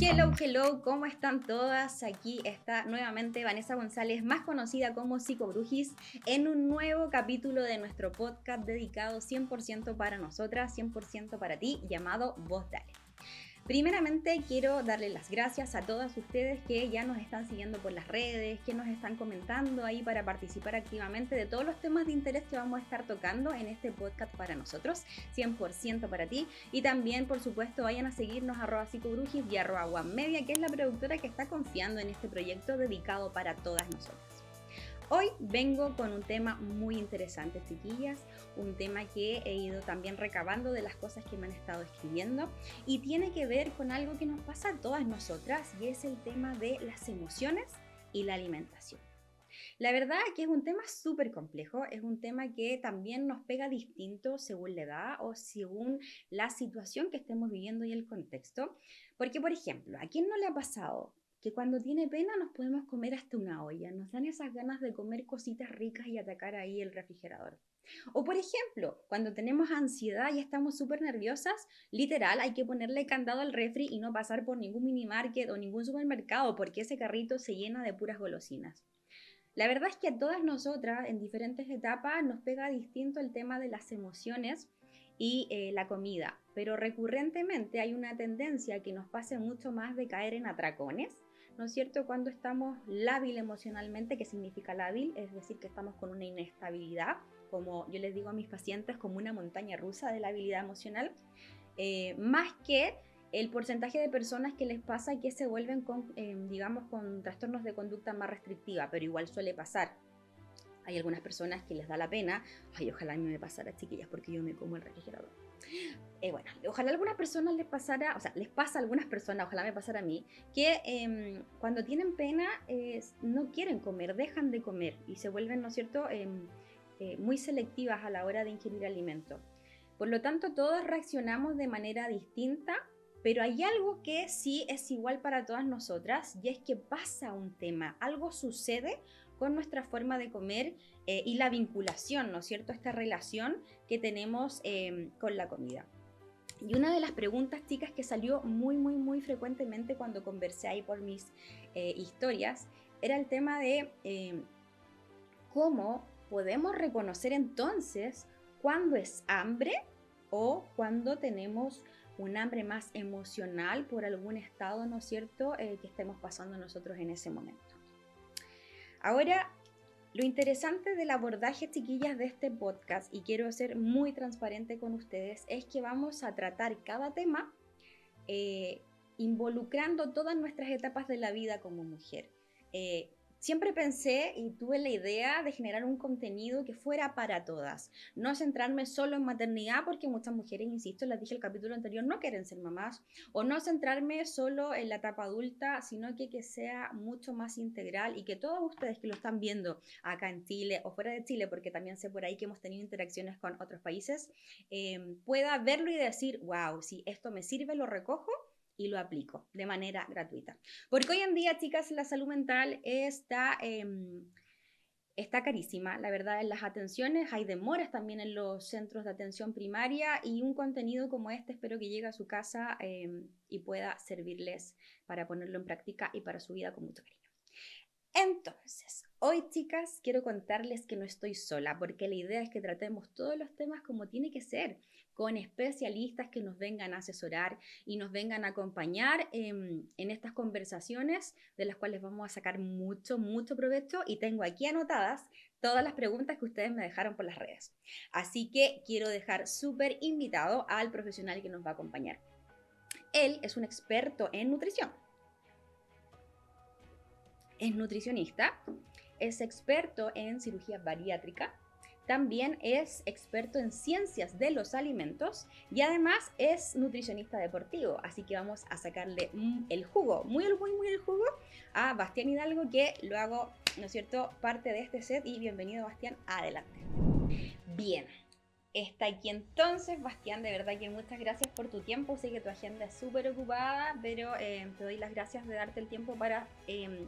Hello, ¿cómo están todas? Aquí está nuevamente Vanessa González, más conocida como Psicobrujis, en un nuevo capítulo de nuestro podcast dedicado 100% para nosotras, 100% para ti, llamado Voz Dale. Primeramente quiero darle las gracias a todas ustedes que ya nos están siguiendo por las redes, que nos están comentando ahí para participar activamente de todos los temas de interés que vamos a estar tocando en este podcast para nosotros, 100% para ti. Y también, por supuesto, vayan a seguirnos @psicobrujis y @one-media, que es la productora que está confiando en este proyecto dedicado para todas nosotras. Hoy vengo con un tema muy interesante, chiquillas, un tema que he ido también recabando de las cosas que me han estado escribiendo y tiene que ver con algo que nos pasa a todas nosotras y es el tema de las emociones y la alimentación. La verdad que es un tema súper complejo, es un tema que también nos pega distinto según la edad o según la situación que estemos viviendo y el contexto, porque por ejemplo, ¿a quién no le ha pasado que cuando tiene pena nos podemos comer hasta una olla? Nos dan esas ganas de comer cositas ricas y atacar ahí el refrigerador. O por ejemplo, cuando tenemos ansiedad y estamos súper nerviosas, literal hay que ponerle candado al refri y no pasar por ningún minimarket o ningún supermercado porque ese carrito se llena de puras golosinas. La verdad es que a todas nosotras en diferentes etapas nos pega distinto el tema de las emociones y la comida, pero recurrentemente hay una tendencia que nos pase mucho más de caer en atracones, ¿no es cierto? Cuando estamos lábil emocionalmente, ¿qué significa lábil? Es decir, que estamos con una inestabilidad, como yo les digo a mis pacientes, como una montaña rusa de la habilidad emocional, más que el porcentaje de personas que les pasa que se vuelven con, digamos, con trastornos de conducta más restrictiva, pero igual suele pasar. Hay algunas personas que les da la pena, ay, ojalá a mí me pasara, chiquillas, porque yo me como el refrigerador. Bueno, ojalá a algunas personas les pasara, o sea, les pasa a algunas personas, ojalá me pasara a mí, que cuando tienen pena no quieren comer, dejan de comer y se vuelven, ¿no es cierto?, muy selectivas a la hora de ingerir alimento. Por lo tanto, todos reaccionamos de manera distinta, pero hay algo que sí es igual para todas nosotras y es que pasa un tema, algo sucede con nuestra forma de comer y la vinculación, ¿no es cierto?, esta relación que tenemos con la comida. Y una de las preguntas, chicas, que salió muy frecuentemente cuando conversé ahí por mis historias, era el tema de cómo podemos reconocer entonces cuándo es hambre o cuando tenemos un hambre más emocional por algún estado, ¿no es cierto?, que estemos pasando nosotros en ese momento. Ahora, lo interesante del abordaje, chiquillas, de este podcast, y quiero ser muy transparente con ustedes, es que vamos a tratar cada tema involucrando todas nuestras etapas de la vida como mujer. Siempre pensé y tuve la idea de generar un contenido que fuera para todas. No centrarme solo en maternidad, porque muchas mujeres, insisto, les dije el capítulo anterior, no quieren ser mamás. O no centrarme solo en la etapa adulta, sino que sea mucho más integral y que todos ustedes que lo están viendo acá en Chile o fuera de Chile, porque también sé por ahí que hemos tenido interacciones con otros países, pueda verlo y decir, wow, si esto me sirve, lo recojo y lo aplico de manera gratuita. Porque hoy en día, chicas, la salud mental está carísima, la verdad, en las atenciones. Hay demoras también en los centros de atención primaria y un contenido como este espero que llegue a su casa y pueda servirles para ponerlo en práctica y para su vida con mucho cariño. Entonces, hoy, chicas, quiero contarles que no estoy sola, porque la idea es que tratemos todos los temas como tiene que ser, con especialistas que nos vengan a asesorar y nos vengan a acompañar en estas conversaciones de las cuales vamos a sacar mucho provecho, y tengo aquí anotadas todas las preguntas que ustedes me dejaron por las redes. Así que quiero dejar súper invitado al profesional que nos va a acompañar. Él es un experto en nutrición. Es nutricionista, es experto en cirugía bariátrica, también es experto en ciencias de los alimentos y además es nutricionista deportivo. Así que vamos a sacarle el jugo, muy el jugo a Bastián Hidalgo, que lo hago, ¿no es cierto?, parte de este set. Y bienvenido, Bastián, adelante. Bien. Está aquí entonces, Bastián, de verdad que muchas gracias por tu tiempo. Sé que tu agenda es súper ocupada, pero te doy las gracias de darte el tiempo para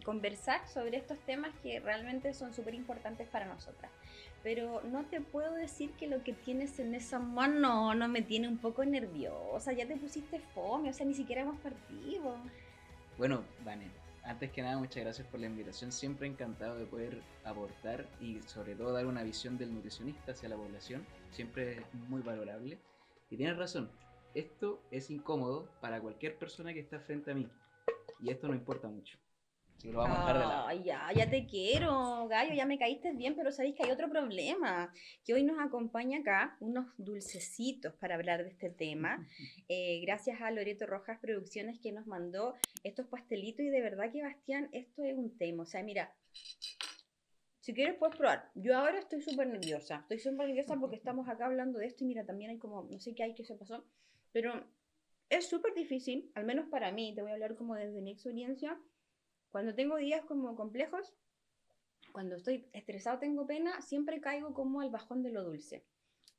conversar sobre estos temas que realmente son súper importantes para nosotras. Pero no te puedo decir que lo que tienes en esa mano no me tiene un poco nerviosa. Ya te pusiste fome, o sea, ni siquiera hemos partido. Bueno, Vane, antes que nada, muchas gracias por la invitación. Siempre encantado de poder aportar y sobre todo dar una visión del nutricionista hacia la población. Siempre es muy valorable. Y tienes razón, esto es incómodo para cualquier persona que está frente a mí. Y esto no importa mucho. Así que lo vamos a dejar de lado. Ay, ya te quiero, gallo, ya me caíste bien, pero sabéis que hay otro problema, que hoy nos acompaña acá unos dulcecitos para hablar de este tema, gracias a Loreto Rojas Producciones que nos mandó estos pastelitos y de verdad que, Bastián, esto es un tema, o sea, mira, si quieres puedes probar, yo ahora estoy súper nerviosa porque estamos acá hablando de esto y mira, también hay como, no sé qué hay que se pasó, pero es súper difícil, al menos para mí, te voy a hablar como desde mi experiencia, cuando tengo días como complejos, cuando estoy estresado, tengo pena, siempre caigo como al bajón de lo dulce.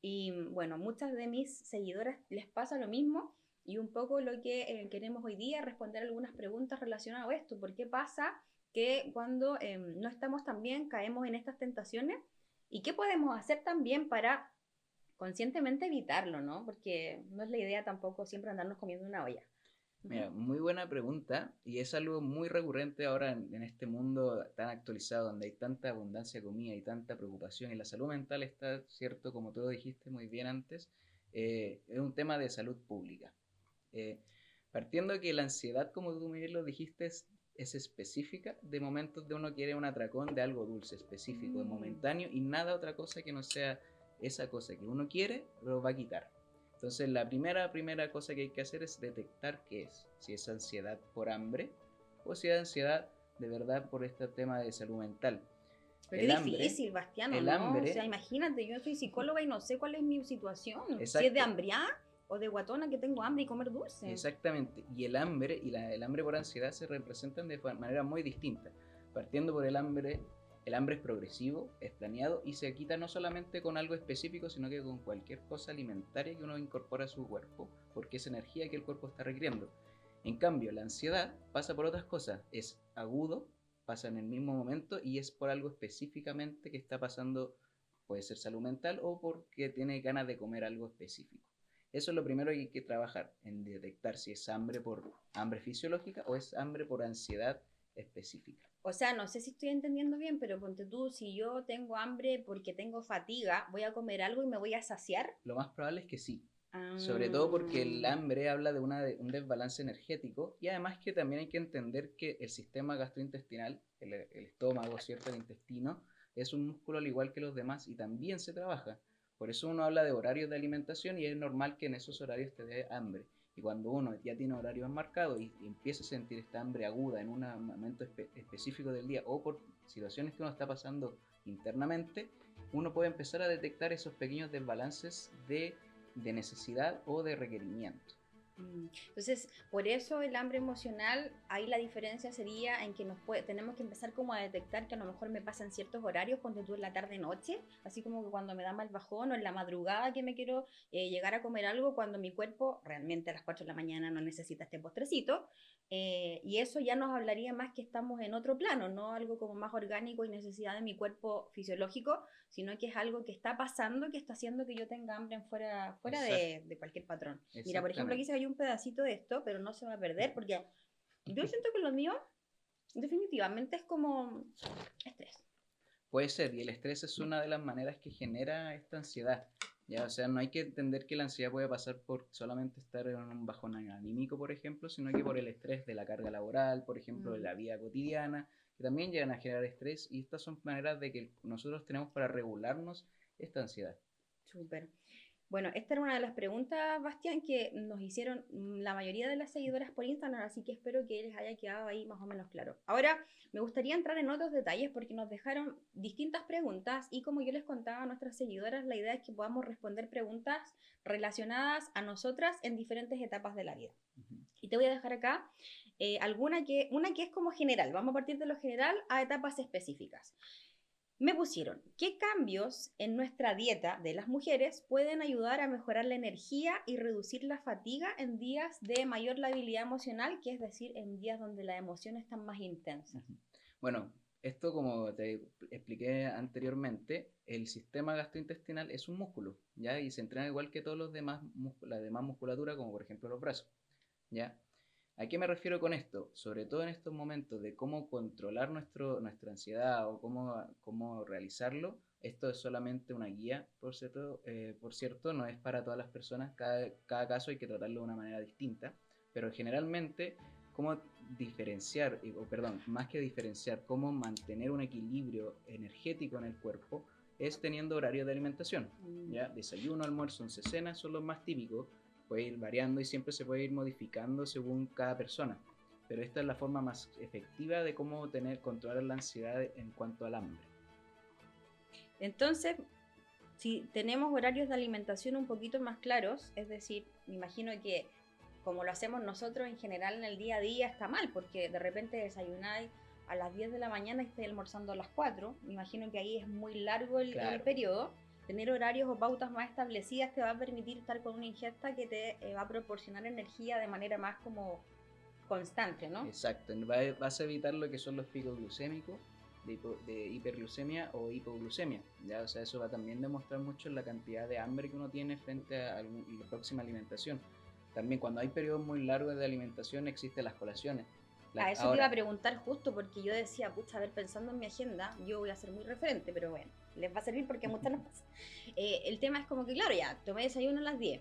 Y bueno, muchas de mis seguidoras les pasa lo mismo y un poco lo que queremos hoy día, responder algunas preguntas relacionadas a esto. ¿Por qué pasa que cuando no estamos tan bien caemos en estas tentaciones? ¿Y qué podemos hacer también para conscientemente evitarlo, ¿no? Porque no es la idea tampoco siempre andarnos comiendo una olla. Mira, Ujú. muy buena pregunta y es algo muy recurrente ahora en este mundo tan actualizado donde hay tanta abundancia de comida y tanta preocupación y la salud mental está, cierto, como tú lo dijiste muy bien antes, es un tema de salud pública. Eh, Partiendo de que la ansiedad, como tú muy bien lo dijiste, es específica de momentos de uno quiere un atracón de algo dulce, específico, Mm. momentáneo y nada otra cosa que no sea esa cosa que uno quiere, lo va a quitar. Entonces la primera cosa que hay que hacer es detectar qué es. Si es ansiedad por hambre o si es ansiedad de verdad por este tema de salud mental. Pero qué El hambre, difícil, Bastiano, el ¿no? O sea, hambre, imagínate, yo soy psicóloga y no sé cuál es mi situación. Si es de exacto, hambriá o de guatona que tengo hambre y comer dulce. exactamente. Y el hambre y el hambre por ansiedad se representan de manera muy distinta. Partiendo por el hambre es progresivo, es planeado y se quita no solamente con algo específico, sino que con cualquier cosa alimentaria que uno incorpora a su cuerpo, porque es energía que el cuerpo está requiriendo. En cambio, la ansiedad pasa por otras cosas, es agudo, pasa en el mismo momento y es por algo específicamente que está pasando, puede ser salud mental o porque tiene ganas de comer algo específico. Eso es lo primero que hay que trabajar, en detectar si es hambre por hambre fisiológica o es hambre por ansiedad específica. O sea, no sé si estoy entendiendo bien, pero ponte tú, si yo tengo hambre porque tengo fatiga, voy a comer algo y me voy a saciar. Lo más probable es que sí. Sobre todo porque el Ah, hambre habla de un desbalance energético y además que también hay que entender que el sistema gastrointestinal, el estómago, ¿cierto? El intestino, es un músculo al igual que los demás y también se trabaja. Por eso uno habla de horarios de alimentación y es normal que en esos horarios te dé hambre. Y cuando uno ya tiene horarios marcados y empieza a sentir esta hambre aguda en un momento específico del día o por situaciones que uno está pasando internamente, uno puede empezar a detectar esos pequeños desbalances de necesidad o de requerimiento. entonces, por eso el hambre emocional, ahí la diferencia sería en que tenemos que empezar como a detectar que a lo mejor me pasan ciertos horarios, cuando tú en la tarde-noche, así como que cuando me da mal bajón o en la madrugada que me quiero llegar a comer algo, cuando mi cuerpo realmente a las 4 de la mañana no necesita este postrecito, y eso ya nos hablaría más que estamos en otro plano, no algo como más orgánico y necesidad de mi cuerpo fisiológico, sino que es algo que está pasando, que está haciendo que yo tenga hambre fuera Exact, de cualquier patrón. Mira, por ejemplo, aquí exactamente. se cayó un pedacito de esto, pero no se va a perder porque yo siento que lo mío definitivamente es como estrés. Puede ser, y el estrés es una de las maneras que genera esta ansiedad. Ya, o sea, no hay que entender que la ansiedad puede pasar por solamente estar en un bajón anímico, por ejemplo, sino que por el estrés de la carga laboral, por ejemplo, de Mm, la vida cotidiana, que también llegan a generar estrés, y estas son maneras de que nosotros tenemos para regularnos esta ansiedad. súper. Bueno, esta era una de las preguntas, Bastián, que nos hicieron la mayoría de las seguidoras por Instagram, así que espero que les haya quedado ahí más o menos claro. Ahora, me gustaría entrar en otros detalles porque nos dejaron distintas preguntas y como yo les contaba a nuestras seguidoras, la idea es que podamos responder preguntas relacionadas a nosotras en diferentes etapas de la vida. Uh -huh. Y te voy a dejar acá una que es como general. Vamos a partir de lo general a etapas específicas. Me pusieron, ¿qué cambios en nuestra dieta de las mujeres pueden ayudar a mejorar la energía y reducir la fatiga en días de mayor labilidad emocional, que es decir, en días donde las emociones están más intensas? Bueno, esto como te expliqué anteriormente, el sistema gastrointestinal es un músculo, ¿ya? Y se entrena igual que todos los demás, la demás musculatura, como por ejemplo los brazos, ¿ya? ¿A qué me refiero con esto? Sobre todo en estos momentos de cómo controlar nuestra ansiedad o cómo realizarlo. Esto es solamente una guía, por cierto, no es para todas las personas, cada caso hay que tratarlo de una manera distinta, pero generalmente cómo diferenciar, más que diferenciar, cómo mantener un equilibrio energético en el cuerpo es teniendo horario de alimentación, ¿ya? Desayuno, almuerzo, once, cena son los más típicos, puede ir variando y siempre se puede ir modificando según cada persona, pero esta es la forma más efectiva de cómo controlar la ansiedad en cuanto al hambre. Entonces, si tenemos horarios de alimentación un poquito más claros, es decir, me imagino que como lo hacemos nosotros en general en el día a día está mal, porque de repente desayunáis a las 10 de la mañana y estáis almorzando a las 4, me imagino que ahí es muy largo el periodo. Tener horarios o pautas más establecidas te va a permitir estar con una ingesta que te va a proporcionar energía de manera más como constante, ¿no? Exacto, vas a evitar lo que son los picos glucémicos de hiperglucemia o hipoglucemia, ¿ya? O sea, eso va a también demostrar mucho la cantidad de hambre que uno tiene frente a la próxima alimentación. También cuando hay periodos muy largos de alimentación existen las colaciones. A eso te iba a preguntar justo porque yo decía, pucha, a ver, pensando en mi agenda, yo voy a ser muy referente, pero bueno, les va a servir porque a muchas nos pasa. El tema es como que, claro, ya, tomé desayuno a las 10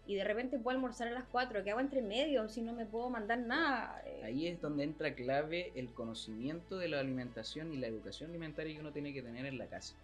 y de repente puedo almorzar a las 4, ¿qué hago entre medio si no me puedo mandar nada? Ahí es donde entra clave el conocimiento de la alimentación y la educación alimentaria que uno tiene que tener en la casa.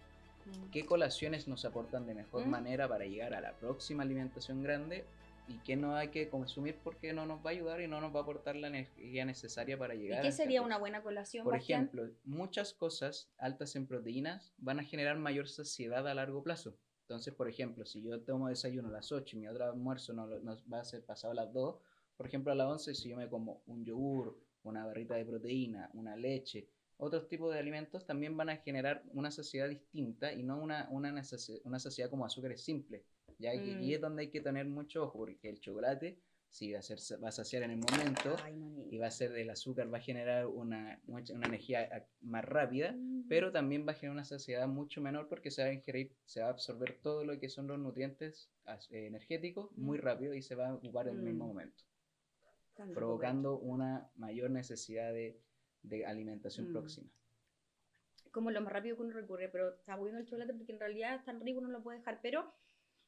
¿Qué colaciones nos aportan de mejor manera para llegar a la próxima alimentación grande? Y qué no hay que consumir porque no nos va a ayudar y no nos va a aportar la energía necesaria para llegar. ¿Y qué sería una buena colación, Por Bastián? ejemplo, muchas cosas altas en proteínas van a generar mayor saciedad a largo plazo. Entonces, por ejemplo, si yo tomo desayuno a las 8 y mi otro almuerzo no va a ser pasado a las 2, por ejemplo, a las 11, si yo me como un yogur, una barrita de proteína, una leche, otros tipos de alimentos también van a generar una saciedad distinta y no una saciedad como azúcares simples. ¿Ya? Y es donde hay que tener mucho ojo, porque el chocolate sí va a saciar en el momento. Y va a ser el azúcar, va a generar una energía más rápida, pero también va a generar una saciedad mucho menor porque se va a absorber todo lo que son los nutrientes energéticos muy rápido y se va a ocupar en el mismo momento, provocando una mayor necesidad de alimentación próxima. Como lo más rápido que uno recurre, pero está bueno el chocolate porque en realidad es tan rico, uno lo puede dejar, pero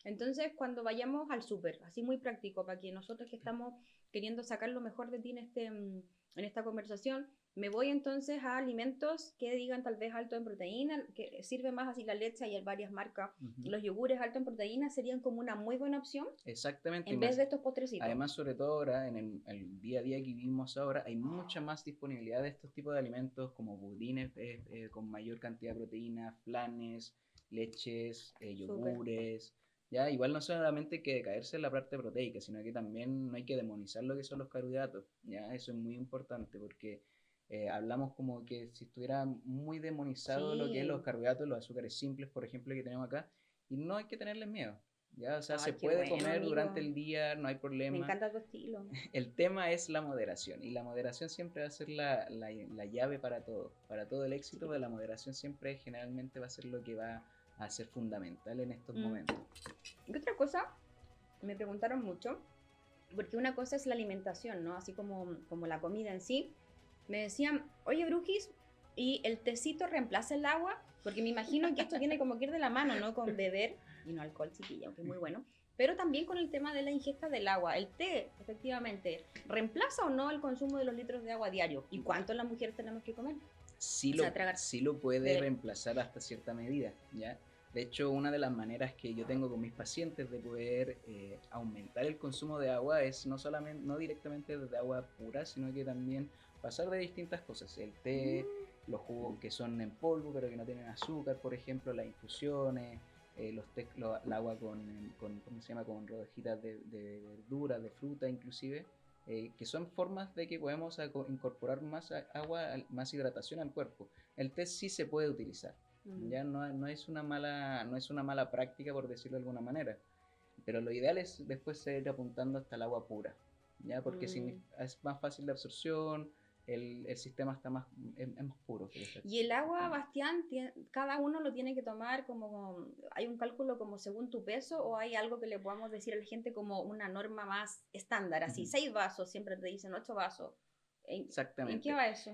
entonces cuando vayamos al súper, así muy práctico, para que nosotros que estamos queriendo sacar lo mejor de ti en esta conversación, me voy entonces a alimentos que digan tal vez alto en proteína, que sirve más así la leche, y hay varias marcas, los yogures alto en proteína serían como una muy buena opción. Exactamente. En vez de estos postrecitos. Además, sobre todo ahora, en el día a día que vivimos ahora, hay mucha más disponibilidad de estos tipos de alimentos como budines con mayor cantidad de proteína, flanes, leches, yogures. Ya, igual no solamente hay que caerse en la parte proteica, sino que también no hay que demonizar lo que son los carbohidratos. Ya, eso es muy importante porque hablamos como que si estuviera muy demonizado lo que es los carbohidratos, los azúcares simples, por ejemplo, que tenemos acá, y no hay que tenerles miedo. ¿Ya? O sea, se puede comer durante el día, no hay problema. Me encanta tu estilo. El tema es la moderación, y la moderación siempre va a ser la llave para todo el éxito. De la moderación siempre generalmente va a ser lo que va a ser fundamental en estos momentos. ¿Qué otra cosa? Me preguntaron mucho, porque una cosa es la alimentación, ¿no? Así como la comida en sí. Me decían, oye, Brujis, ¿y el tecito reemplaza el agua? Porque me imagino que esto tiene como que ir de la mano, ¿no? Con beber, y no alcohol, chiquilla, aunque es muy bueno. Pero también con el tema de la ingesta del agua. ¿El té, efectivamente, reemplaza o no el consumo de los litros de agua diario? ¿Y cuánto las mujeres tenemos que comer? Sí lo puede reemplazar hasta cierta medida, ¿ya? De hecho, una de las maneras que yo tengo con mis pacientes de poder aumentar el consumo de agua es no directamente de agua pura, sino que también pasar de distintas cosas. El té, los jugos que son en polvo pero que no tienen azúcar, por ejemplo, las infusiones, el agua ¿cómo se llama? Con rodajitas de verduras, de fruta inclusive, que son formas de que podemos incorporar más agua, más hidratación al cuerpo. El té sí se puede utilizar. Ya no es una mala práctica, por decirlo de alguna manera, pero lo ideal es después seguir apuntando hasta el agua pura, ya, porque es más fácil de absorción, el sistema está más, es más puro. Y el agua, Bastián, cada uno lo tiene que tomar como, ¿hay un cálculo como según tu peso o hay algo que le podamos decir a la gente como una norma más estándar? Así, 6 vasos, siempre te dicen 8 vasos. Exactamente. ¿En qué va eso?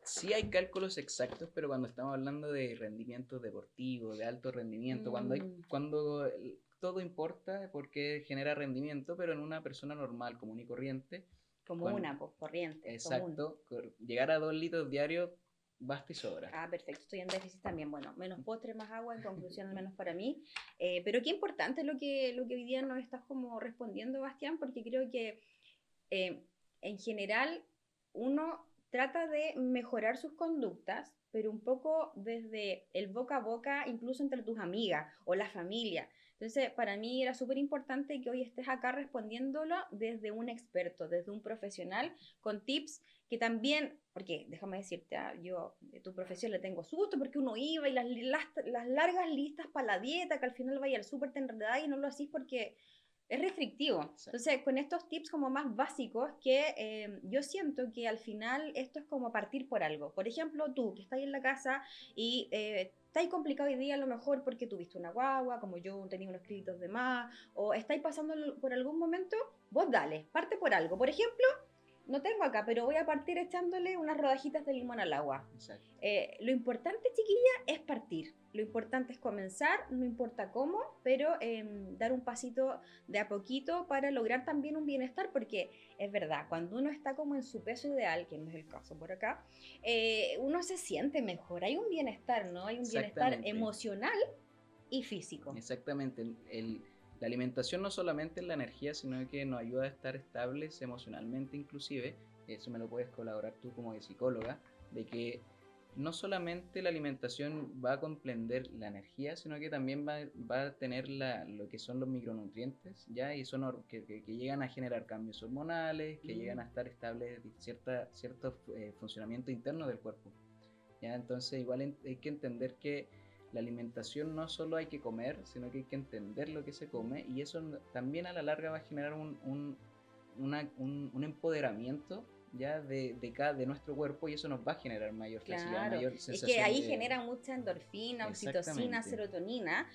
Sí hay cálculos exactos, pero cuando estamos hablando de rendimiento deportivo, de alto rendimiento, cuando todo importa porque genera rendimiento, pero en una persona normal, común y corriente. Como una, pues, corriente. Exacto. Llegar a 2 litros diarios basta y sobra. Ah, perfecto. Estoy en déficit también. Bueno, menos postre, más agua, en conclusión, al menos para mí. Pero qué importante lo que hoy día nos estás como respondiendo, Bastián, porque creo que en general uno trata de mejorar sus conductas, pero un poco desde el boca a boca, incluso entre tus amigas o la familia. Entonces, para mí era súper importante que hoy estés acá respondiéndolo desde un experto, desde un profesional, con tips que también, porque déjame decirte, yo de tu profesión le tengo susto porque uno iba y las largas listas para la dieta, que al final vaya al súper te enredás y no lo hacís porque es restrictivo. Sí. Entonces, con estos tips como más básicos que yo siento que al final esto es como partir por algo. Por ejemplo, tú que estás en la casa y estáis complicado hoy día a lo mejor porque tuviste una guagua, como yo tenía unos créditos de más, o estáis pasando por algún momento, vos dale, parte por algo. Por ejemplo, no tengo acá, pero voy a partir echándole unas rodajitas de limón al agua. Lo importante, chiquilla, es partir. Lo importante es comenzar, no importa cómo, pero dar un pasito de a poquito para lograr también un bienestar, porque es verdad, cuando uno está como en su peso ideal, que no es el caso por acá, uno se siente mejor, hay un bienestar, ¿no? Hay un bienestar emocional y físico. Exactamente, la alimentación no solamente es la energía, sino que nos ayuda a estar estables emocionalmente inclusive. Eso me lo puedes colaborar tú como psicóloga, de que no solamente la alimentación va a comprender la energía, sino que también va a tener lo que son los micronutrientes, ¿ya? Y son que llegan a generar cambios hormonales, que llegan a estar estables cierto funcionamiento interno del cuerpo, ¿ya? Entonces igual hay que entender que la alimentación no solo hay que comer, sino que hay que entender lo que se come, y eso también a la larga va a generar un empoderamiento ya de nuestro cuerpo, y eso nos va a generar mayor felicidad, mayor sensación. Es que ahí genera mucha endorfina, oxitocina, serotonina,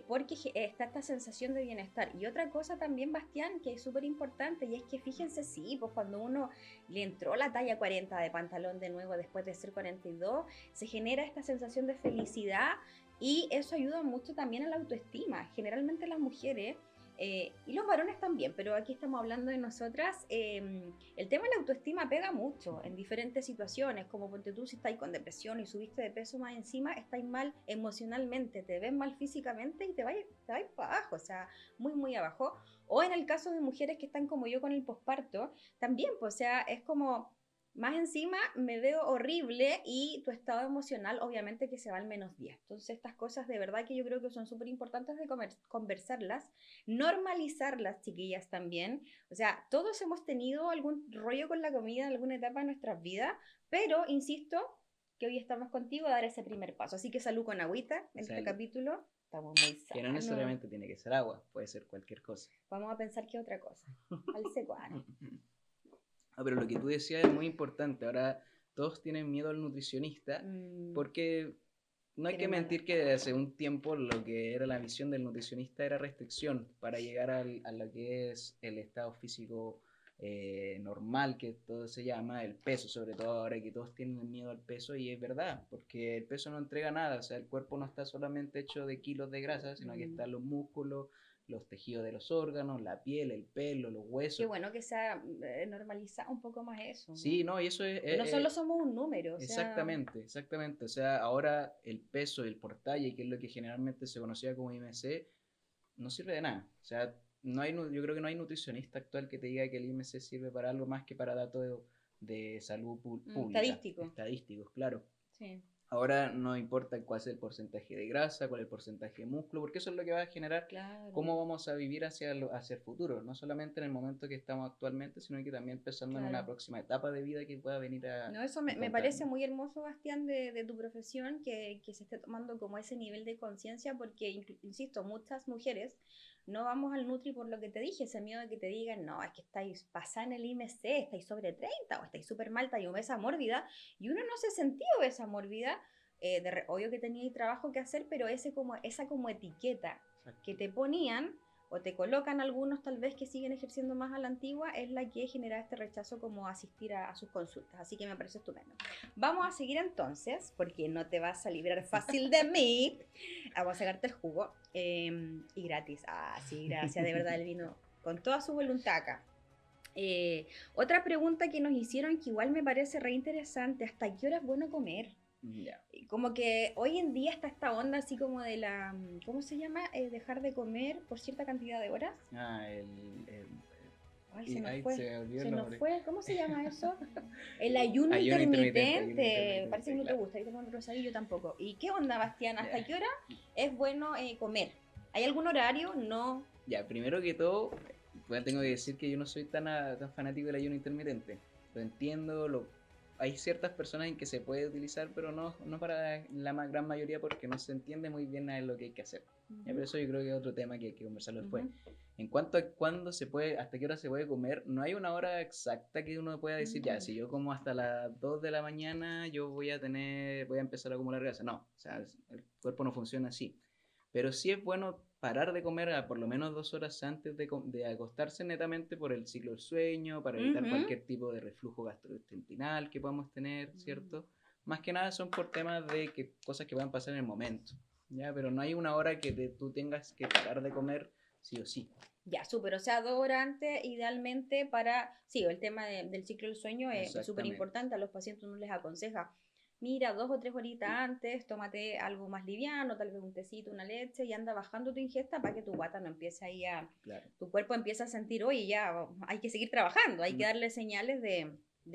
porque está esta sensación de bienestar. Y otra cosa también, Bastián, que es súper importante, y es que fíjense, sí, pues cuando uno le entró la talla 40 de pantalón de nuevo después de ser 42, se genera esta sensación de felicidad, y eso ayuda mucho también a la autoestima. Generalmente las mujeres y los varones también, pero aquí estamos hablando de nosotras. El tema de la autoestima pega mucho en diferentes situaciones, como ponte tú, si estáis con depresión y subiste de peso más encima, estáis mal emocionalmente, te ves mal físicamente y te vais para abajo, o sea, muy, muy abajo. O en el caso de mujeres que están como yo con el posparto, también, pues, o sea, es como más encima me veo horrible y tu estado emocional obviamente que se va al -10. Entonces estas cosas de verdad que yo creo que son súper importantes de conversarlas, normalizarlas, chiquillas, también. O sea, todos hemos tenido algún rollo con la comida en alguna etapa de nuestras vidas, pero insisto que hoy estamos contigo a dar ese primer paso. Así que salud con agüita en este capítulo. Estamos muy sanos. Que no necesariamente tiene que ser agua, puede ser cualquier cosa. Vamos a pensar que otra cosa. Al seco. Pero lo que tú decías es muy importante. Ahora todos tienen miedo al nutricionista porque no hay que mentir que hace un tiempo lo que era la visión del nutricionista era restricción para llegar a lo que es el estado físico normal, que todo se llama, el peso, sobre todo ahora que todos tienen miedo al peso, y es verdad, porque el peso no entrega nada. O sea, el cuerpo no está solamente hecho de kilos de grasa, sino que están los músculos, los tejidos de los órganos, la piel, el pelo, los huesos. Qué bueno que se ha normalizado un poco más eso, ¿no? Sí, no, y eso es... no solo somos un número. Exactamente, exactamente. O sea, ahora el peso, el portalle, que es lo que generalmente se conocía como IMC, no sirve de nada. O sea, yo creo que no hay nutricionista actual que te diga que el IMC sirve para algo más que para datos de salud pública. Estadísticos, claro. Sí. Ahora no importa cuál es el porcentaje de grasa, cuál es el porcentaje de músculo, porque eso es lo que va a generar cómo vamos a vivir hacia el futuro, no solamente en el momento que estamos actualmente, sino que también pensando en una próxima etapa de vida que pueda venir a... No, eso me parece muy hermoso, Bastián, de tu profesión, que se esté tomando como ese nivel de conciencia, porque, insisto, muchas mujeres no vamos al Nutri por lo que te dije, ese miedo de que te digan, no, es que estáis pasando en el IMC, estáis sobre 30 o estáis súper mal, estáis obesa mórbida, y uno no se sentía obesa mórbida, obvio que tenía trabajo que hacer, pero esa como etiqueta que te ponían o te colocan algunos tal vez que siguen ejerciendo más a la antigua, es la que genera este rechazo como asistir a sus consultas. Así que me parece estupendo. Vamos a seguir entonces, porque no te vas a librar fácil de mí. Vamos a sacarte el jugo y gratis. Ah, sí, gracias, de verdad, el vino con toda su voluntad acá. Otra pregunta que nos hicieron que igual me parece re interesante, ¿hasta qué hora es bueno comer? Ya. Como que hoy en día está esta onda así como de la, ¿cómo se llama? Dejar de comer por cierta cantidad de horas. Ay, se nos fue. Se nos fue. ¿Cómo se llama eso? El ayuno intermitente. Parece que no te claro. gusta. Ahí te pongo rosario, yo tampoco. ¿Y qué onda, Bastián? ¿Hasta qué hora es bueno comer? ¿Hay algún horario? No. Ya, primero que todo, pues tengo que decir que yo no soy tan fanático del ayuno intermitente. Lo entiendo, hay ciertas personas en que se puede utilizar, pero no para la gran mayoría porque no se entiende muy bien a lo que hay que hacer. Ya, pero eso yo creo que es otro tema que hay que conversarlo después. En cuanto a cuándo se puede, hasta qué hora se puede comer, no hay una hora exacta que uno pueda decir, ya, si yo como hasta las 2 de la mañana, yo voy a empezar a acumular grasa. No, o sea, el cuerpo no funciona así. Pero sí es bueno parar de comer a por lo menos 2 horas antes de acostarse, netamente por el ciclo del sueño, para evitar cualquier tipo de reflujo gastrointestinal que podamos tener, ¿cierto? Más que nada son por temas de cosas que van a pasar en el momento, ¿ya? Pero no hay una hora que tú tengas que parar de comer sí o sí. Ya, súper, o sea, 2 horas antes, idealmente sí, el tema del ciclo del sueño es súper importante, a los pacientes uno les aconseja, mira, 2 o 3 horitas antes, tómate algo más liviano, tal vez un tecito, una leche, y anda bajando tu ingesta para que tu guata no empiece ahí tu cuerpo empiece a sentir, oye, ya hay que seguir trabajando, hay que darle señales de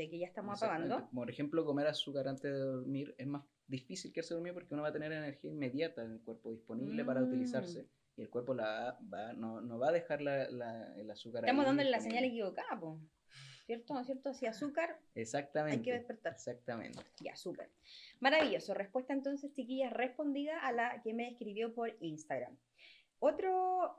que ya estamos apagando. Por ejemplo, comer azúcar antes de dormir es más difícil que hacerse dormir porque uno va a tener energía inmediata en el cuerpo disponible para utilizarse. Y el cuerpo no va a dejar el azúcar. Estamos dándole la señal equivocada, po. ¿Cierto? ¿Cierto? Si azúcar, exactamente, hay que despertar. Exactamente. Ya, súper. Maravilloso. Respuesta entonces, chiquillas, respondida a la que me escribió por Instagram. Otra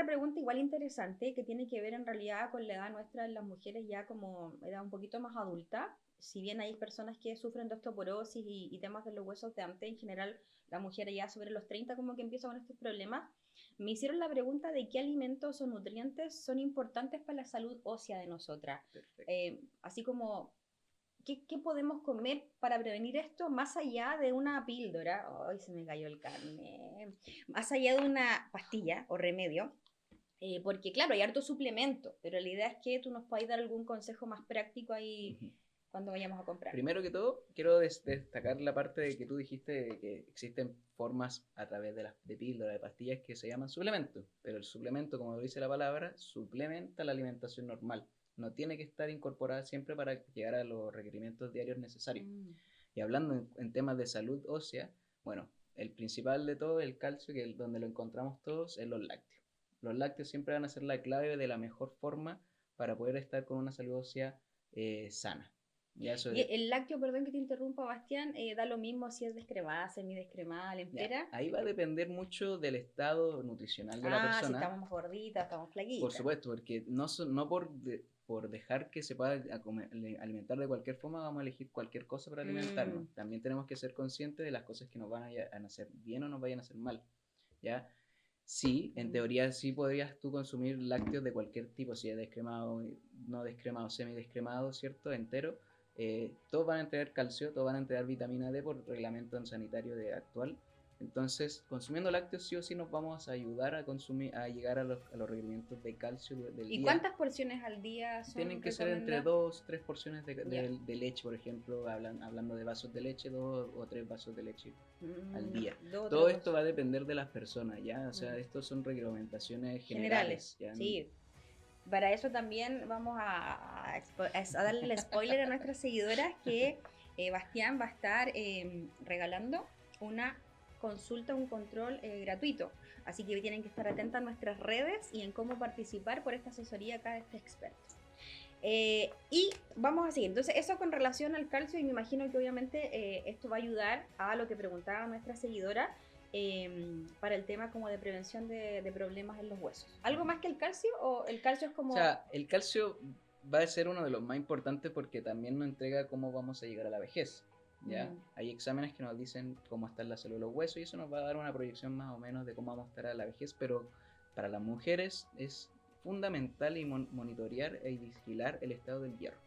pregunta igual interesante que tiene que ver en realidad con la edad nuestra en las mujeres ya como edad un poquito más adulta. Si bien hay personas que sufren de osteoporosis y temas de los huesos de antes, en general la mujer ya sobre los 30 como que empieza con estos problemas. Me hicieron la pregunta de qué alimentos o nutrientes son importantes para la salud ósea de nosotras. Así como, ¿qué podemos comer para prevenir esto más allá de una píldora? ¡Ay, se me cayó el carne! Más allá de una pastilla o remedio. Porque claro, hay harto suplemento, pero la idea es que tú nos puedas dar algún consejo más práctico ahí cuando vayamos a comprar. Primero que todo, quiero destacar la parte de que tú dijiste que existen formas a través de píldoras, de pastillas que se llaman suplementos, pero el suplemento, como lo dice la palabra, suplementa la alimentación normal. No tiene que estar incorporada siempre para llegar a los requerimientos diarios necesarios. Y hablando en temas de salud ósea, bueno, el principal de todo, el calcio, que es donde lo encontramos todos, es los lácteos. Los lácteos siempre van a ser la clave de la mejor forma para poder estar con una salud ósea sana. Y el lácteo, perdón que te interrumpa, Bastián, da lo mismo si es descremada, semidescremada, lempera. Ahí va a depender mucho del estado nutricional de la persona. Si estamos más gorditas, estamos flaquitas. Por supuesto, porque no por dejar que se pueda alimentar de cualquier forma, vamos a elegir cualquier cosa para alimentarnos. También tenemos que ser conscientes de las cosas que nos van a hacer bien o nos vayan a hacer mal, ¿ya? Sí, en teoría sí podrías tú consumir lácteos de cualquier tipo, si es descremado, no descremado, semidescremado, ¿cierto? Entero. Todos van a entregar calcio, todos van a entregar vitamina D por reglamento sanitario actual. Entonces, consumiendo lácteos sí o sí nos vamos a ayudar a llegar a los requerimientos de calcio del día. ¿Y cuántas porciones al día son? Tienen que ser entre 2 o 3 porciones de leche, por ejemplo, hablando de vasos de leche, 2 o 3 vasos de leche al día. Todo esto va a depender de las personas, ¿ya? O sea, estos son reglamentaciones generales. ¿Ya? Sí. Para eso también vamos a darle el spoiler a nuestras seguidoras que Bastián va a estar regalando una consulta, un control gratuito. Así que tienen que estar atentas a nuestras redes y en cómo participar por esta asesoría acá de este experto. Y vamos a seguir. Entonces, eso con relación al calcio, y me imagino que obviamente esto va a ayudar a lo que preguntaba nuestra seguidora. para el tema como de prevención de problemas en los huesos. ¿Algo más que el calcio o el calcio es como...? O sea, el calcio va a ser uno de los más importantes porque también nos entrega cómo vamos a llegar a la vejez. ¿Ya? Hay exámenes que nos dicen cómo están las células de los huesos y eso nos va a dar una proyección más o menos de cómo vamos a estar a la vejez, pero para las mujeres es fundamental y monitorear y vigilar el estado del hierro.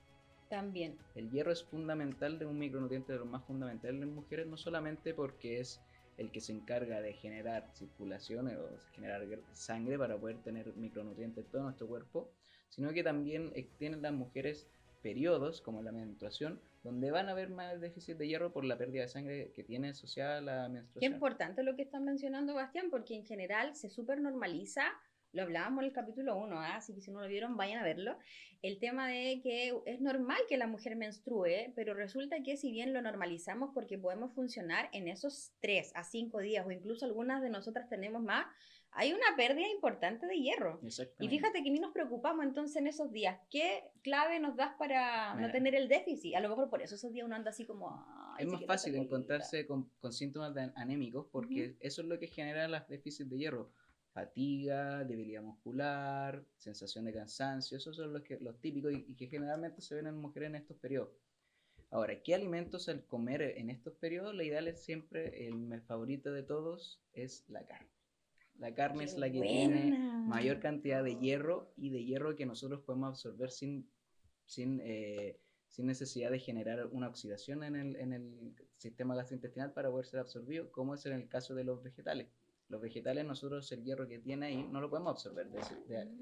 También. El hierro es fundamental, de un micronutriente de los más fundamentales en mujeres, no solamente porque es el que se encarga de generar circulación o generar sangre para poder tener micronutrientes en todo nuestro cuerpo, sino que también tienen las mujeres periodos, como la menstruación, donde van a haber más déficit de hierro por la pérdida de sangre que tiene asociada a la menstruación. Qué importante lo que están mencionando, Bastián, porque en general se súper normaliza, lo hablábamos en el capítulo 1, así que si no lo vieron, vayan a verlo, el tema de que es normal que la mujer menstrue, pero resulta que si bien lo normalizamos porque podemos funcionar en esos 3 a 5 días, o incluso algunas de nosotras tenemos más, hay una pérdida importante de hierro. Y fíjate que ni nos preocupamos entonces en esos días. ¿Qué clave nos das para no tener el déficit? A lo mejor por eso esos días uno anda así como... Es más fácil encontrarse con síntomas anémicos porque eso es lo que genera los déficits de hierro. Fatiga, debilidad muscular, sensación de cansancio, esos son los típicos y que generalmente se ven en mujeres en estos periodos. Ahora, ¿qué alimentos al comer en estos periodos? La ideal es siempre, el favorito de todos es la carne. La carne es la que tiene mayor cantidad de hierro y de hierro que nosotros podemos absorber sin necesidad de generar una oxidación en el sistema gastrointestinal para poder ser absorbido, como es en el caso de los vegetales. Los vegetales, nosotros el hierro que tiene ahí no lo podemos absorber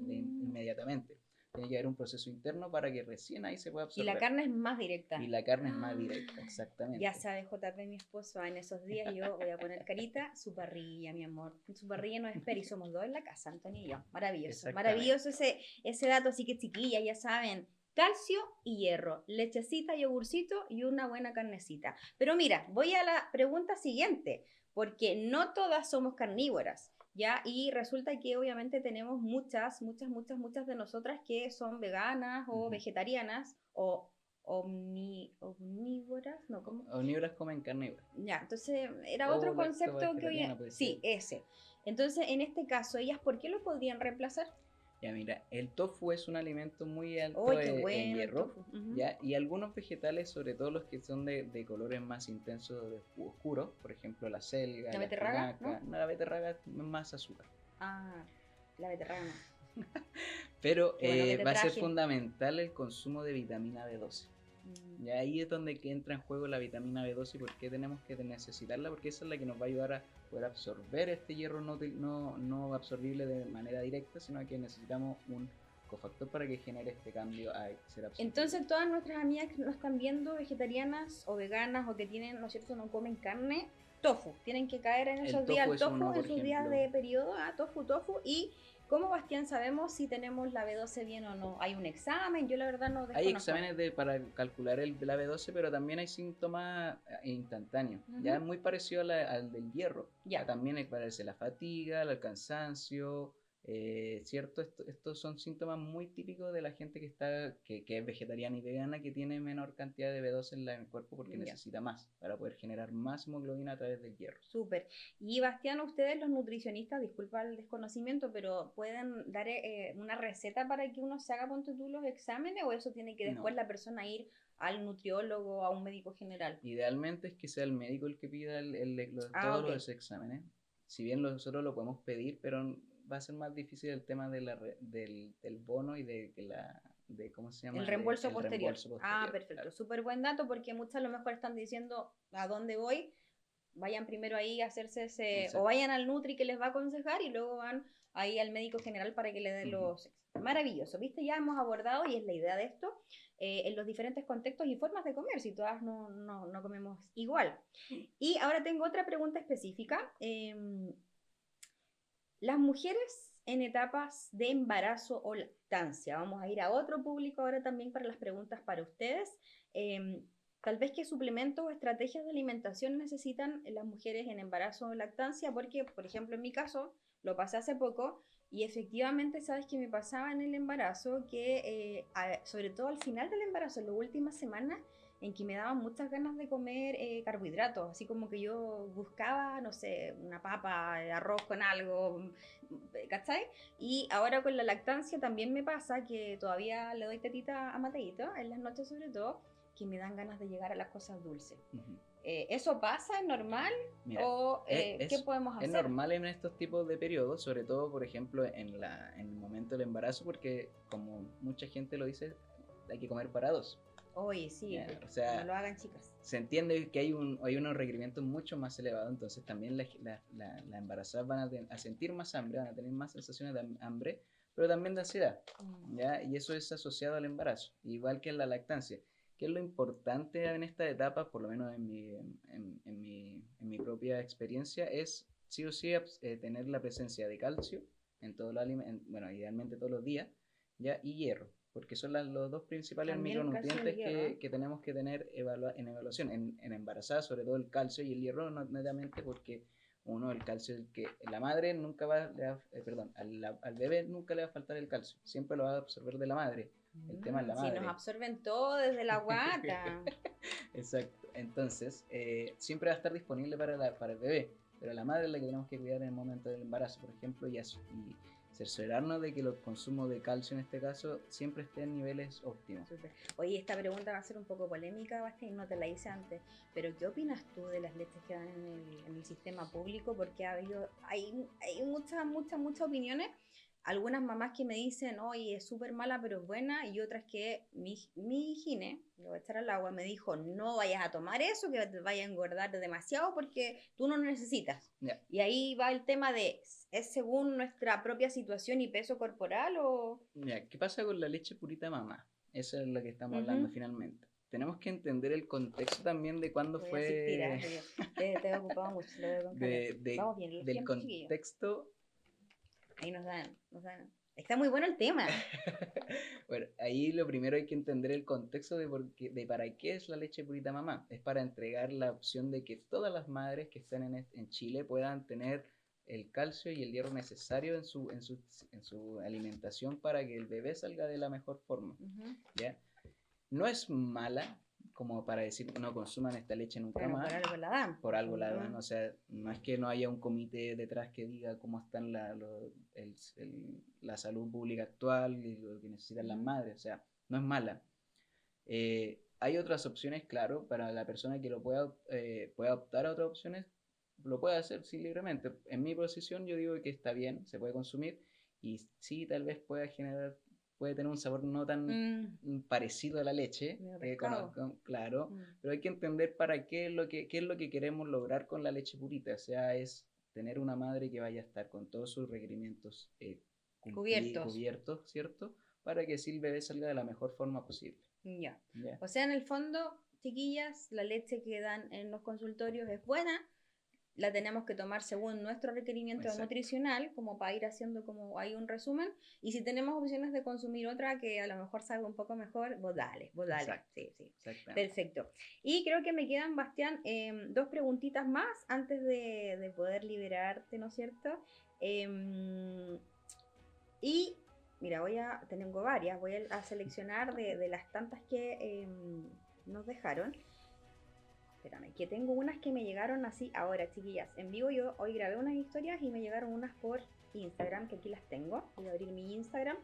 inmediatamente. Tiene que haber un proceso interno para que recién ahí se pueda absorber. Y la carne es más directa. Y la carne es más directa, exactamente. Ya sabe, JP, mi esposo, en esos días yo voy a poner carita, su parrilla, mi amor. Su parrilla no espera y somos 2 en la casa, Antonio y yo. Maravilloso, maravilloso ese dato, así que chiquillas, ya saben. Calcio y hierro, lechecita, yogurcito y una buena carnecita. Pero mira, voy a la pregunta siguiente, porque no todas somos carnívoras, ¿ya? Y resulta que obviamente tenemos muchas de nosotras que son veganas o vegetarianas o omnívoras, no, ¿cómo? Omnívoras comen carnívoras. Ya, entonces era otro concepto que hoy... Sí, ese. Entonces, en este caso, ¿ellas por qué lo podrían reemplazar? Ya, mira, el tofu es un alimento muy alto en hierro, ¿ya? Y algunos vegetales, sobre todo los que son de colores más intensos, de oscuros, por ejemplo la selga, la beterraga, espinaca, ¿no? La beterraga es más azúcar. Ah, la beterraga no. Pero va a ser fundamental el consumo de vitamina B12. Y ahí es donde entra en juego la vitamina B12 y por qué tenemos que necesitarla, porque esa es la que nos va a ayudar a poder absorber este hierro no absorbible de manera directa, sino que necesitamos un cofactor para que genere este cambio a ser absorbible. Entonces todas nuestras amigas que nos están viendo, vegetarianas o veganas o que tienen, ¿no es cierto?, no comen carne, tofu, tienen que caer en esos días al tofu, en sus días de periodo, tofu, y ¿cómo, Bastián, sabemos si tenemos la B12 bien o no? ¿Hay un examen? Yo la verdad no desconozco. Hay exámenes para calcular la B12, pero también hay síntomas instantáneos. Ya es muy parecido al del hierro. Ya. También aparece la fatiga, el cansancio, ¿cierto? Estos son síntomas muy típicos de la gente que es vegetariana y vegana, que tiene menor cantidad de B12 en el cuerpo porque necesita más para poder generar más hemoglobina a través del hierro. Súper. Y Bastián, ustedes los nutricionistas, disculpa el desconocimiento, pero ¿pueden dar una receta para que uno se haga, ponte tú, los exámenes, o eso tiene que después la persona ir al nutriólogo o a un médico general? Idealmente es que sea el médico el que pida todos los exámenes. Si bien nosotros lo podemos pedir, pero va a ser más difícil el tema del bono y de ¿cómo se llama? El reembolso posterior. Ah, perfecto. Claro. Súper buen dato, porque muchas a lo mejor están diciendo ¿a dónde voy? Vayan primero ahí a hacerse o vayan al Nutri que les va a aconsejar y luego van ahí al médico general para que le den los... Maravilloso, ¿viste? Ya hemos abordado, y es la idea de esto, en los diferentes contextos y formas de comer, si todas no comemos igual. Y ahora tengo otra pregunta específica. Las mujeres en etapas de embarazo o lactancia, vamos a ir a otro público ahora también para las preguntas para ustedes. Tal vez qué suplementos o estrategias de alimentación necesitan las mujeres en embarazo o lactancia, porque, por ejemplo, en mi caso, lo pasé hace poco y efectivamente, ¿sabes qué me pasaba en el embarazo? Que sobre todo al final del embarazo, en las últimas semanas, en que me daban muchas ganas de comer carbohidratos, así como que yo buscaba, no sé, una papa, arroz con algo, ¿cachai? Y ahora con la lactancia también me pasa que todavía le doy tetita a Mateito, en las noches sobre todo, que me dan ganas de llegar a las cosas dulces. ¿Eso pasa? ¿Es normal? Mira, ¿O qué podemos hacer? Es normal en estos tipos de periodos, sobre todo, por ejemplo, en el momento del embarazo, porque como mucha gente lo dice, hay que comer para dos. Oye, sí, Ya, o sea, no lo hagan, chicas. se entiende que hay unos requerimientos mucho más elevados, entonces también las embarazadas van a sentir más hambre, van a tener más sensaciones de hambre, pero también de ansiedad, ¿ya? Y eso es asociado al embarazo, igual que en la lactancia. ¿Qué es lo importante en esta etapa, por lo menos en mi propia experiencia, es sí o sí tener la presencia de calcio en todo el alimento, bueno, idealmente todos los días, ¿ya? Y hierro, porque son los dos principales También micronutrientes hierro. que tenemos que tener en evaluación. En embarazadas, sobre todo el calcio y el hierro, no netamente porque uno, el calcio, el que la madre nunca va, perdón, al bebé nunca le va a faltar el calcio, siempre lo va a absorber de la madre. El tema es la madre. Si nos absorben todo desde la guata. Exacto. Entonces, siempre va a estar disponible para el bebé, pero la madre es la que tenemos que cuidar en el momento del embarazo, por ejemplo, y cerciorarnos de que los consumos de calcio en este caso siempre estén en niveles óptimos. Super. Oye, esta pregunta va a ser un poco polémica, Bastián, no te la hice antes, pero ¿qué opinas tú de las leches que dan en el sistema público? Porque hay muchas opiniones. Algunas mamás que me dicen, oye, es súper mala pero es buena, y otras que mi gine, lo voy a echar al agua, me dijo, no vayas a tomar eso, que te vaya a engordar demasiado porque tú no lo necesitas. Yeah. Y ahí va el tema de, ¿es según nuestra propia situación y peso corporal o...? Mira, ¿qué pasa con la leche purita mamá? Eso es lo que estamos hablando finalmente. Tenemos que entender el contexto también de cuándo fue... Te he ocupado mucho. Vamos bien, del contexto... Ahí nos dan. Está muy bueno el tema. Bueno, ahí lo primero hay que entender el contexto de para qué es la leche purita mamá. Es para entregar la opción de que todas las madres que están en Chile puedan tener el calcio y el hierro necesario en su alimentación para que el bebé salga de la mejor forma. ¿Ya? No es mala, como para decir no consuman esta leche nunca más. Por algo la dan. Por algo la dan, o sea, no es que no haya un comité detrás que diga cómo están la salud pública actual y lo que necesitan las madres, o sea, no es mala. Hay otras opciones, claro, para la persona que lo pueda optar a otras opciones, lo puede hacer sí, libremente. En mi posición yo digo que está bien, se puede consumir y sí, tal vez puede tener un sabor no tan parecido a la leche, claro, pero hay que entender para qué es lo que queremos lograr con la leche purita, o sea, es tener una madre que vaya a estar con todos sus requerimientos cubiertos, ¿cierto? Para que sí el bebé salga de la mejor forma posible. Ya. O sea, en el fondo, chiquillas, la leche que dan en los consultorios es buena, la tenemos que tomar según nuestro requerimiento nutricional, como para ir haciendo como hay un resumen, y si tenemos opciones de consumir otra que a lo mejor sabe un poco mejor, vos dale. Sí. Perfecto. Y creo que me quedan, Bastián, 2 preguntitas más antes de poder liberarte, ¿no es cierto? Y mira, tengo varias, voy a seleccionar de las tantas que nos dejaron. Espérame, que tengo unas que me llegaron así ahora, chiquillas. En vivo yo hoy grabé unas historias y me llegaron unas por Instagram, que aquí las tengo. Voy a abrir mi Instagram.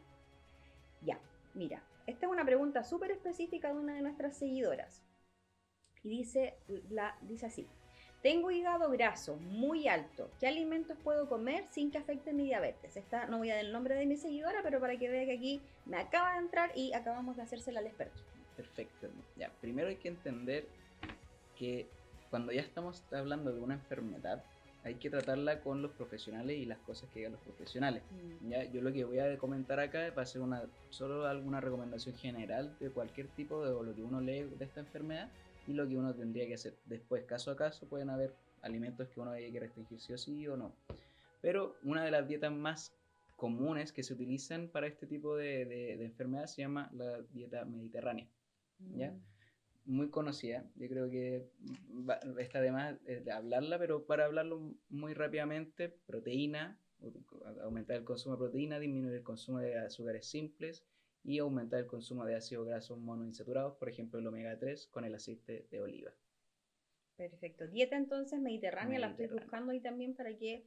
Ya, mira, esta es una pregunta súper específica de una de nuestras seguidoras. Y dice así. Tengo hígado graso muy alto. ¿Qué alimentos puedo comer sin que afecte mi diabetes? No voy a dar el nombre de mi seguidora, pero para que vea que aquí me acaba de entrar y acabamos de hacérsela al experto. Perfecto. Ya, primero hay que entender que cuando ya estamos hablando de una enfermedad, hay que tratarla con los profesionales y las cosas que digan los profesionales. ¿Ya? Yo lo que voy a comentar acá va a ser solo alguna recomendación general de cualquier tipo de lo que uno lee de esta enfermedad y lo que uno tendría que hacer. Después, caso a caso, pueden haber alimentos que uno haya que restringir sí o sí o no. Pero una de las dietas más comunes que se utilizan para este tipo de enfermedad se llama la dieta mediterránea. ¿Ya? Muy conocida, yo creo que está de más hablarla, pero para hablarlo muy rápidamente, proteína, aumentar el consumo de proteína, disminuir el consumo de azúcares simples y aumentar el consumo de ácidos grasos monoinsaturados, por ejemplo el omega 3 con el aceite de oliva. Perfecto. Dieta entonces mediterránea, la estoy Mediterránea. buscando ahí también para que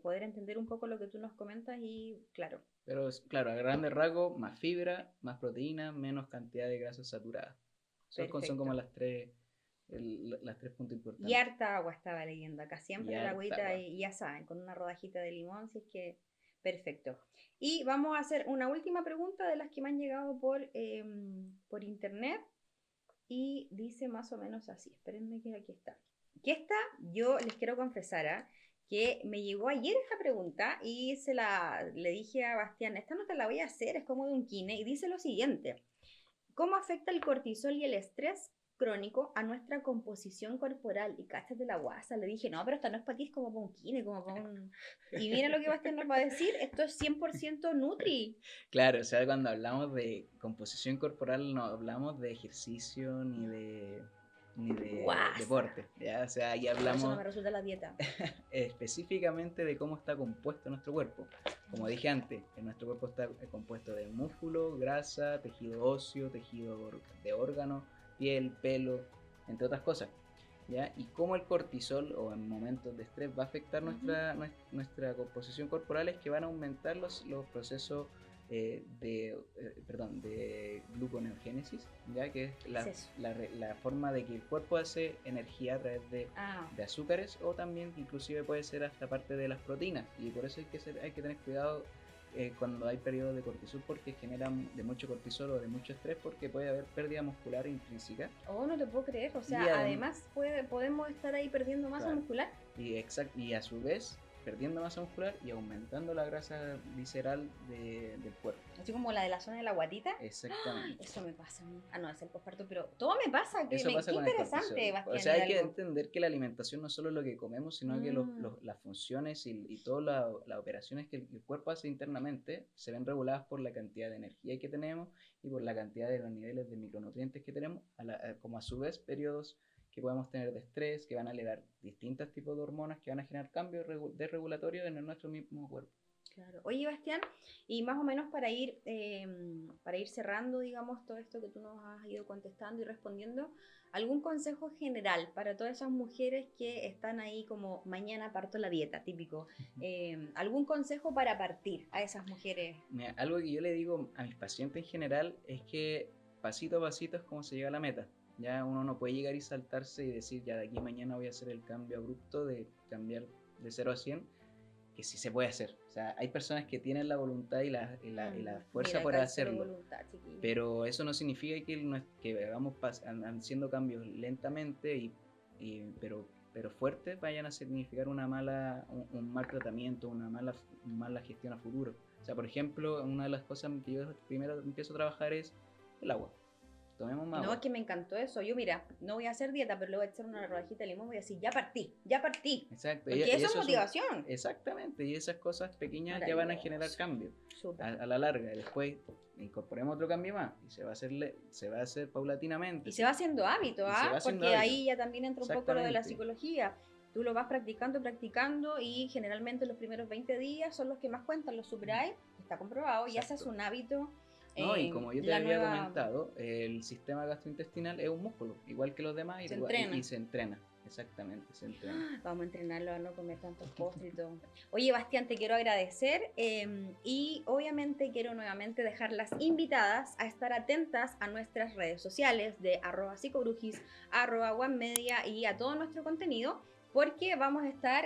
poder entender un poco lo que tú nos comentas y claro. Pero claro, a grandes rasgos, más fibra, más proteína, menos cantidad de grasas saturadas. Son como Perfecto. las tres puntos Y importantes. harta agua estaba leyendo acá, Y siempre la harta agüita agua. y ya saben, con una rodajita de limón, si es que perfecto. Y vamos a hacer una última pregunta de las que me han llegado por internet y dice más o menos así, espérenme que aquí está. Que esta, yo les quiero confesar, que me llegó ayer esta pregunta y le dije a Bastián, esta no te la voy a hacer, es como de un kine, y dice lo siguiente. ¿Cómo afecta el cortisol y el estrés crónico a nuestra composición corporal? Y cáchate la guasa. Le dije, no, pero esta no es para ti, es como para un kine, como para un... Y mira lo que Bastián nos va a decir, esto es 100% Nutri. Claro, o sea, cuando hablamos de composición corporal no hablamos de ejercicio ni de Guasa. deporte, ¿ya? O sea, ahí Por eso no hablamos me resulta la dieta. específicamente de cómo está compuesto nuestro cuerpo. Como dije antes, nuestro cuerpo está compuesto de músculo, grasa, tejido óseo, tejido de órgano, piel, pelo, entre otras cosas. ¿Ya? Y cómo el cortisol o en momentos de estrés va a afectar nuestra composición corporal es que van a aumentar los procesos de gluconeogénesis, ¿ya? Que es la forma de que el cuerpo hace energía a través de azúcares, o también inclusive puede ser hasta parte de las proteínas, y por eso hay que tener cuidado cuando hay periodos de cortisol, porque generan de mucho cortisol o de mucho estrés, porque puede haber pérdida muscular intrínseca. Oh, no te puedo creer, o sea, además podemos estar ahí perdiendo masa muscular. Y a su vez perdiendo masa muscular y aumentando la grasa visceral del cuerpo. Así como la de la zona de la guatita. Exactamente. Eso me pasa a mí. No, es el posparto, pero todo me pasa. Qué interesante, Bastián. O sea, hay que entender que la alimentación no es solo lo que comemos, sino que las funciones y todas las operaciones que el cuerpo hace internamente se ven reguladas por la cantidad de energía que tenemos y por la cantidad de los niveles de micronutrientes que tenemos, como a su vez periodos que podemos tener de estrés, que van a elevar distintos tipos de hormonas que van a generar cambios desregulatorios en nuestro mismo cuerpo. Claro. Oye, Bastián, y más o menos para ir cerrando, digamos, todo esto que tú nos has ido contestando y respondiendo, ¿algún consejo general para todas esas mujeres que están ahí como mañana parto la dieta, típico? ¿Algún consejo para partir a esas mujeres? Mira, algo que yo le digo a mis pacientes en general es que pasito a pasito es como se llega a la meta. Ya uno no puede llegar y saltarse y decir, ya de aquí a mañana voy a hacer el cambio abrupto de cambiar de 0 a 100, que sí se puede hacer. O sea, hay personas que tienen la voluntad y la fuerza para hacerlo. Voluntad, pero eso no significa que vamos haciendo cambios lentamente, pero fuertes vayan a significar un mal tratamiento, una mala gestión a futuro. O sea, por ejemplo, una de las cosas que yo primero empiezo a trabajar es el agua. Tomemos más agua. No, es que me encantó eso. Yo, mira, no voy a hacer dieta, pero le voy a echar una rodajita de limón y voy a decir, ya partí. Exacto. Porque eso es motivación. Exactamente, y esas cosas pequeñas ya van a generar cambios a la larga. Después incorporemos otro cambio más y se va a hacer paulatinamente. Y se va haciendo hábito, porque ahí ya también entra un poco lo de la psicología. Tú lo vas practicando y generalmente los primeros 20 días son los que más cuentan, los superáis, está comprobado, y haces un hábito. No, y como yo te había comentado, el sistema gastrointestinal es un músculo, igual que los demás, y se entrena. Exactamente, se entrena. Vamos a entrenarlo a no comer tantos postres y todo. Oye, Bastián, te quiero agradecer y obviamente quiero nuevamente dejarlas invitadas a estar atentas a nuestras redes sociales de @psicobrujis, @onemedia y a todo nuestro contenido, porque vamos a estar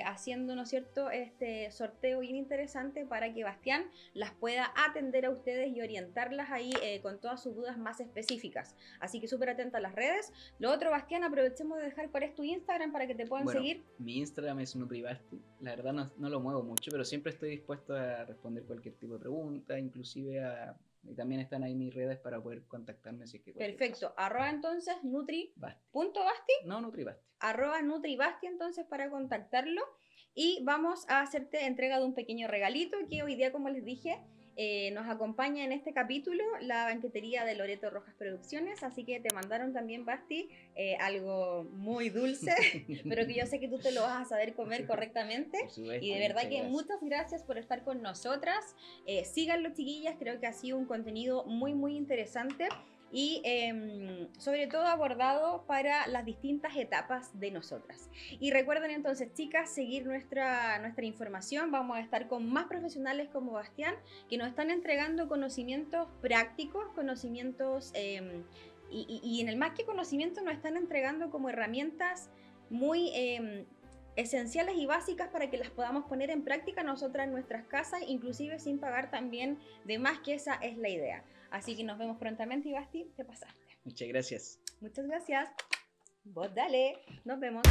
haciendo, ¿no es cierto?, este sorteo bien interesante para que Bastián las pueda atender a ustedes y orientarlas ahí con todas sus dudas más específicas. Así que súper atenta a las redes. Lo otro, Bastián, aprovechemos de dejar cuál es tu Instagram para que te puedan seguir. Mi Instagram es nutribasti. La verdad no lo muevo mucho, pero siempre estoy dispuesto a responder cualquier tipo de pregunta, inclusive y también están ahí mis redes para poder contactarme si es que perfecto. Entonces nutri.basti. No, nutribasti. @nutribasti entonces para contactarlo. Y vamos a hacerte entrega de un pequeño regalito que hoy día, como les dije, nos acompaña en este capítulo la banquetería de Loreto Rojas Producciones, así que te mandaron también, Basti, algo muy dulce, pero que yo sé que tú te lo vas a saber comer correctamente. Por supuesto, Y de verdad que gracias. muchas gracias por estar con nosotras. Síganlo, chiquillas, creo que ha sido un contenido muy, muy interesante. Y sobre todo abordado para las distintas etapas de nosotras. Y recuerden entonces, chicas, seguir nuestra información. Vamos a estar con más profesionales como Bastián, que nos están entregando conocimientos prácticos, conocimientos, y en el más que conocimiento nos están entregando como herramientas muy esenciales y básicas para que las podamos poner en práctica nosotras en nuestras casas, inclusive sin pagar también de más, que esa es la idea. Así que nos vemos prontamente y Basti, te pasaste. Muchas gracias. Muchas gracias. Vos dale, nos vemos.